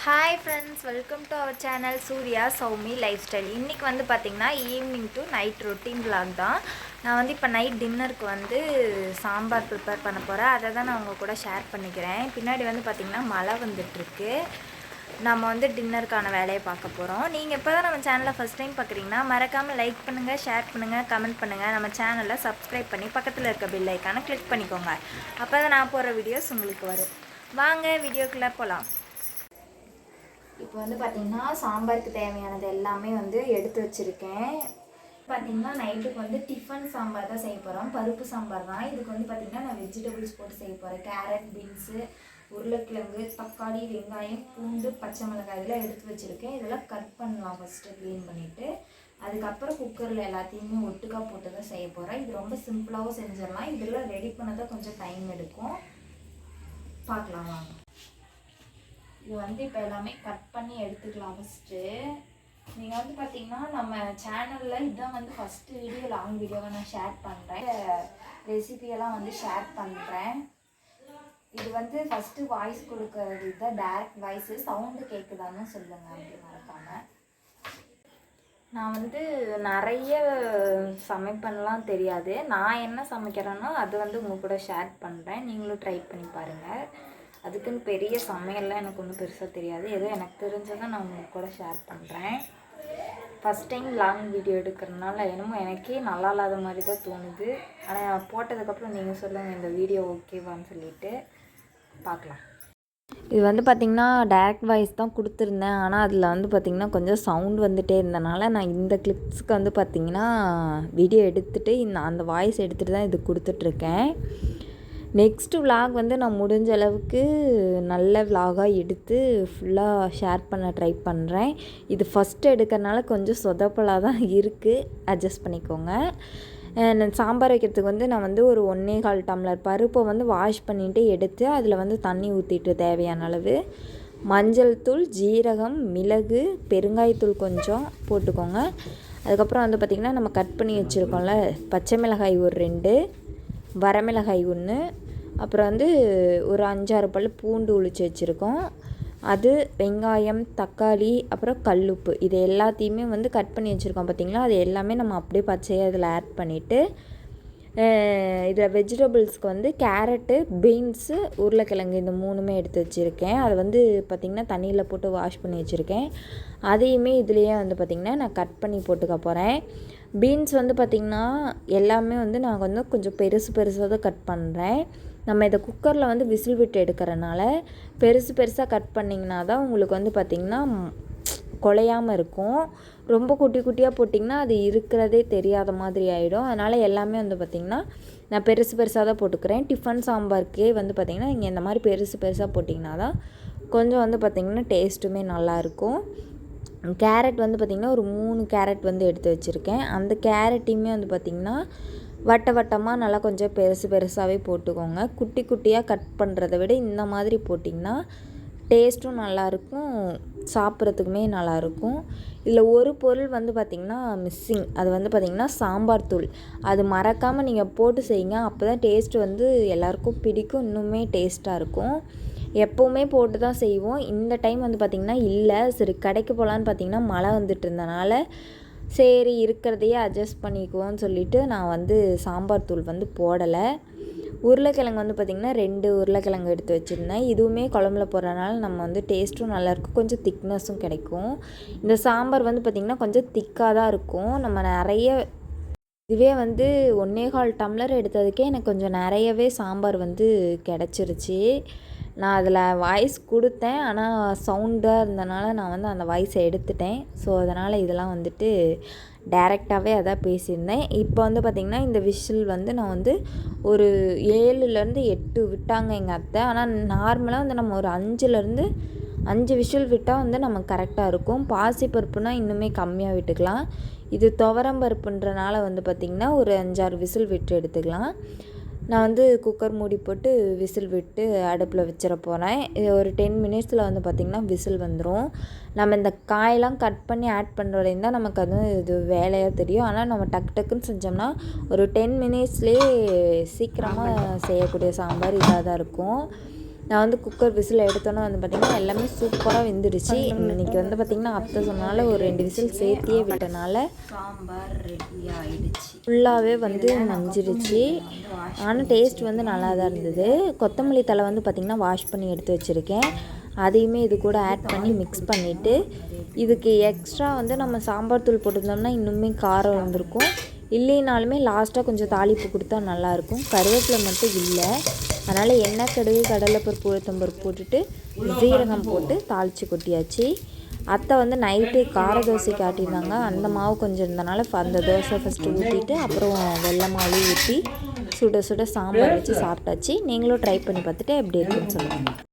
Hi friends, welcome to our channel Surya Soumi lifestyle. இன்றைக்கி வந்து பார்த்திங்கன்னா evening to night routine vlog தான். நான் வந்து இப்போ நைட் டின்னருக்கு வந்து சாம்பார் ப்ரிப்பேர் பண்ண போகிறேன். அதை தான் நான் உங்கள் கூட ஷேர் பண்ணிக்கிறேன். பின்னாடி வந்து பார்த்திங்கன்னா மழை வந்துட்டுருக்கு. நம்ம வந்து டின்னருக்கான வேலையை பார்க்க போகிறோம். நீங்கள் இப்போ தான் நம்ம சேனலை ஃபஸ்ட் டைம் பார்க்குறீங்கன்னா மறக்காமல் லைக் பண்ணுங்கள், ஷேர் பண்ணுங்கள், கமெண்ட் பண்ணுங்கள். நம்ம சேனலை சப்ஸ்கிரைப் பண்ணி பக்கத்தில் இருக்க பெல் ஐக்கானை கிளிக் பண்ணிக்கோங்க. அப்போ தான் நான் போடுற வீடியோஸ் உங்களுக்கு வரும். வாங்க வீடியோக்குள்ளே போகலாம். இப்போ வந்து பார்த்திங்கன்னா சாம்பாருக்கு தேவையானது எல்லாமே வந்து எடுத்து வச்சுருக்கேன். பார்த்திங்கன்னா நைட்டுக்கு வந்து டிஃபன் சாம்பார் தான் செய்ய போகிறோம். பருப்பு சாம்பார் தான். இதுக்கு வந்து பார்த்திங்கன்னா நான் வெஜிடபிள்ஸ் போட்டு செய்ய போகிறேன். கேரட், பீன்ஸு, உருளைக்கிழங்கு, தக்காளி, வெங்காயம், பூண்டு, பச்சை மிளகாய் இதெல்லாம் எடுத்து வச்சுருக்கேன். இதெல்லாம் கட் பண்ணலாம் ஃபஸ்ட்டு க்ளீன் பண்ணிவிட்டு. அதுக்கப்புறம் குக்கரில் எல்லாத்தையுமே ஒட்டுக்கா போட்டு தான் செய்ய போகிறேன். இது ரொம்ப சிம்பிளாகவும் செஞ்சிடலாம். இதெல்லாம் ரெடி பண்ணதான் கொஞ்சம் டைம் எடுக்கும். பார்க்கலாம் வாங்க. இது வந்து இப்போ எல்லாமே கட் பண்ணி எடுத்துக்கலாம். ஃபஸ்ட்டு நீங்கள் வந்து பார்த்தீங்கன்னா நம்ம சேனலில் இதுதான் வந்து ஃபஸ்ட்டு வீடியோ, லாங் வீடியோவை நான் ஷேர் பண்ணுறேன். ரெசிபியெல்லாம் வந்து ஷேர் பண்ணுறேன். இது வந்து ஃபஸ்ட்டு வாய்ஸ் கொடுக்கறது இதுதான் டேரக்ட் வாய்ஸு. சவுண்டு கேட்குதான்னு சொல்லுங்கள் அப்படி மறக்காமல். நான் வந்து நிறைய சமைப்பேன்லாம் தெரியாது. நான் என்ன சமைக்கிறேனோ அது வந்து உங்கள் கூட ஷேர் பண்ணுறேன். நீங்களும் ட்ரை பண்ணி பாருங்கள். அதுக்குன்னு பெரிய சமையல்லாம் எனக்கு ஒன்றும் பெருசாக தெரியாது. ஏதோ எனக்கு தெரிஞ்சதை நான் உங்கள் கூட ஷேர் பண்ணுறேன். ஃபஸ்ட் டைம் லாங் வீடியோ எடுக்கிறதுனால என்னமோ எனக்கே நல்லா இல்லாத மாதிரி தான் தோணுது. ஆனால் போட்டதுக்கப்புறம் நீங்கள் சொல்லுங்கள் இந்த வீடியோ ஓகேவான்னு சொல்லிவிட்டு பார்க்கலாம். இது வந்து பார்த்திங்கன்னா டைரக்ட் வாய்ஸ் தான் கொடுத்துருந்தேன். ஆனால் அதில் வந்து பார்த்திங்கன்னா கொஞ்சம் சவுண்ட் வந்துகிட்டே இருந்தனால நான் இந்த கிளிப்ஸுக்கு வந்து பார்த்திங்கன்னா வீடியோ எடுத்துகிட்டு அந்த வாய்ஸ் எடுத்துகிட்டு தான் இது கொடுத்துட்ருக்கேன். நெக்ஸ்ட்டு விலாக் வந்து நான் முடிஞ்ச அளவுக்கு நல்ல விலாகாக எடுத்து ஃபுல்லாக ஷேர் பண்ண ட்ரை பண்ணுறேன். இது ஃபஸ்ட்டு எடுக்கிறனால கொஞ்சம் சொதப்பலாக தான் இருக்குது, அட்ஜஸ்ட் பண்ணிக்கோங்க. சாம்பார் வைக்கிறதுக்கு வந்து நான் வந்து ஒரு 1.25 டம்ளர் பருப்பை வந்து வாஷ் பண்ணிவிட்டு எடுத்து அதில் வந்து தண்ணி ஊற்றிட்டு தேவையான அளவு மஞ்சள் தூள், ஜீரகம், மிளகு, பெருங்காயத்தூள் கொஞ்சம் போட்டுக்கோங்க. அதுக்கப்புறம் வந்து பார்த்திங்கன்னா நம்ம கட் பண்ணி வச்சுருக்கோம்ல பச்சை மிளகாய் ஒரு 2, வரமிளகாய் 1, அப்புறம் வந்து ஒரு 5-6 பல் பூண்டு உளிச்சு வச்சுருக்கோம். அது வெங்காயம், தக்காளி, அப்புறம் கல்லுப்பு இது எல்லாத்தையுமே வந்து கட் பண்ணி வச்சுருக்கோம். பார்த்திங்களா, அது எல்லாமே நம்ம அப்படியே பச்சையாக இதில் ஆட் பண்ணிவிட்டு இதில் வெஜிடபிள்ஸ்க்கு வந்து கேரட்டு, பீன்ஸு, உருளைக்கிழங்கு இந்த 3மே எடுத்து வச்சுருக்கேன். அதை வந்து பார்த்திங்கன்னா தண்ணியில் போட்டு வாஷ் பண்ணி வச்சுருக்கேன். அதையுமே இதுலேயே வந்து பார்த்திங்கன்னா நான் கட் பண்ணி போட்டுக்க போகிறேன். பீன்ஸ் வந்து பார்த்திங்கன்னா எல்லாமே வந்து நான் வந்து கொஞ்சம் பெருசாக தான் கட் பண்ணுறேன். நம்ம இதை குக்கரில் வந்து விசில் விட்டு எடுக்கிறனால பெருசாக கட் பண்ணிங்கன்னா தான் உங்களுக்கு வந்து பார்த்திங்கன்னா குலையாமல் இருக்கும். ரொம்ப குட்டியாக போட்டிங்கன்னா அது இருக்கிறதே தெரியாத மாதிரி ஆகிடும். அதனால் எல்லாமே வந்து பார்த்திங்கன்னா நான் பெருசாக தான் போட்டுக்கிறேன். டிஃபன் சாம்பாருக்கே வந்து பார்த்திங்கன்னா நீங்கள் இந்த மாதிரி பெருசாக போட்டிங்கன்னா தான் கொஞ்சம் வந்து பார்த்திங்கன்னா டேஸ்ட்டுமே நல்லாயிருக்கும். கேரட் வந்து பார்த்திங்கன்னா ஒரு 3 கேரட் வந்து எடுத்து வச்சுருக்கேன். அந்த கேரட்டையுமே வந்து பார்த்திங்கன்னா வட்டமாக நல்லா கொஞ்சம் பெருசாகவே போட்டுக்கோங்க. குட்டியாக கட் பண்ணுறதை விட இந்த மாதிரி போட்டிங்கன்னா டேஸ்ட்டும் நல்லாயிருக்கும், சாப்பிட்றதுக்குமே நல்லாயிருக்கும். இதில் ஒரு பொருள் வந்து பார்த்திங்கன்னா மிஸ்ஸிங். அது வந்து பார்த்திங்கன்னா சாம்பார் தூள். அது மறக்காமல் நீங்கள் போட்டு செய்யுங்க. அப்போ தான் டேஸ்ட்டு வந்து எல்லாேருக்கும் பிடிக்கும், இன்னுமே டேஸ்ட்டாக இருக்கும். எப்போவுமே போட்டு தான் செய்வோம். இந்த டைம் வந்து பார்த்திங்கன்னா இல்லை, சரி கடைக்கு போகலான்னு பார்த்திங்கன்னா மழை வந்துட்டு இருந்தனால சரி இருக்கிறதையே அட்ஜஸ்ட் பண்ணிக்குவோன்னு சொல்லிவிட்டு நான் வந்து சாம்பார் தூள் வந்து போடலை. உருளைக்கிழங்கு வந்து பார்த்திங்கன்னா 2 உருளைக்கிழங்கு எடுத்து வச்சுருந்தேன். இதுவுமே குழம்புல போடுறதுனால நம்ம வந்து டேஸ்ட்டும் நல்லாயிருக்கும், கொஞ்சம் திக்னஸும் கிடைக்கும். இந்த சாம்பார் வந்து பார்த்திங்கன்னா கொஞ்சம் திக்காக தான் இருக்கும். நம்ம நிறைய இதுவே வந்து 1.25 டம்ளர் எடுத்ததுக்கே எனக்கு கொஞ்சம் நிறையவே சாம்பார் வந்து கிடச்சிருச்சு. நான் அதில் வாய்ஸ் கொடுத்தேன், ஆனால் சவுண்டாக இருந்தனால நான் வந்து அந்த வாய்ஸை எடுத்துட்டேன். ஸோ அதனால் இதெல்லாம் வந்துட்டு டைரெக்டாகவே அதான் பேசியிருந்தேன். இப்போ வந்து பார்த்திங்கன்னா இந்த விசில் வந்து நான் வந்து ஒரு 7லேருந்து 8 விட்டாங்க எங்கள் அத்தை. ஆனால் நார்மலாக வந்து நம்ம ஒரு 5 விசில் விட்டால் வந்து நமக்கு கரெக்டாக இருக்கும். பாசிப்பருப்புனா இன்னுமே கம்மியாக விட்டுக்கலாம். இது துவரம் பருப்புன்றனால வந்து பார்த்திங்கன்னா ஒரு 5-6 விசில் விட்டு எடுத்துக்கலாம். நான் வந்து குக்கர் மூடி போட்டு விசில் விட்டு அடுப்பில் வச்சிட போகிறேன். இது ஒரு 10 மினிட்ஸில் வந்து பார்த்திங்கன்னா விசில் வந்துடும். நம்ம இந்த காயெல்லாம் கட் பண்ணி ஆட் பண்ணுறதுலேருந்து தான் நமக்கு அது இது வேலையாக தெரியும். ஆனால் நம்ம டக்குன்னு செஞ்சோம்னா ஒரு 10 மினிட்ஸ்லேயே சீக்கிரமாக செய்யக்கூடிய சாம்பார் இதாக தான் இருக்கும். நான் வந்து குக்கர் விசில் எடுத்தோன்னே வந்து பார்த்திங்கன்னா எல்லாமே சூப்பராக வெந்துடுச்சு. இன்றைக்கி வந்து பார்த்திங்கன்னா அத்தை சொன்னால ஒரு 2 விசில் சேர்த்தியே விட்டனால சாம்பார் ரெடி ஆகிடுச்சு. ஃபுல்லாகவே வந்து மஞ்சிடுச்சு. ஆனால் டேஸ்ட் வந்து நல்லா தான் இருந்தது. கொத்தமல்லி தழை வந்து பார்த்திங்கன்னா வாஷ் பண்ணி எடுத்து வச்சுருக்கேன். அதையுமே இது கூட ஆட் பண்ணி மிக்ஸ் பண்ணிவிட்டு இதுக்கு எக்ஸ்ட்ரா வந்து நம்ம சாம்பார் தூள் போட்டிருந்தோம்னா இன்னுமே காரம் வந்திருக்கும். இல்லைனாலுமே லாஸ்ட்டாக கொஞ்சம் தாளிப்பு கொடுத்தா நல்லாயிருக்கும். கருவேப்பிலை மட்டும் இல்லை, அதனால் எண்ணெய், கடுகு, கடலைப்பருப்பு, உளுத்தம்பருப்பு போட்டுட்டு ஜீரகம் போட்டு தாளித்து கொட்டியாச்சு. அத்தை வந்து நைட்டு கார தோசை காட்டியிருந்தாங்க. அந்த மாவு கொஞ்சம் இருந்தனால அந்த தோசை ஃபஸ்ட்டு ஊற்றிட்டு அப்புறம் வெள்ளை மாவு ஊற்றி சுட சுட சாம்பார் வச்சு சாப்பிட்டாச்சு. நீங்களும் ட்ரை பண்ணி பார்த்துட்டு எப்படி இருக்குன்னு சொல்லுங்கள்.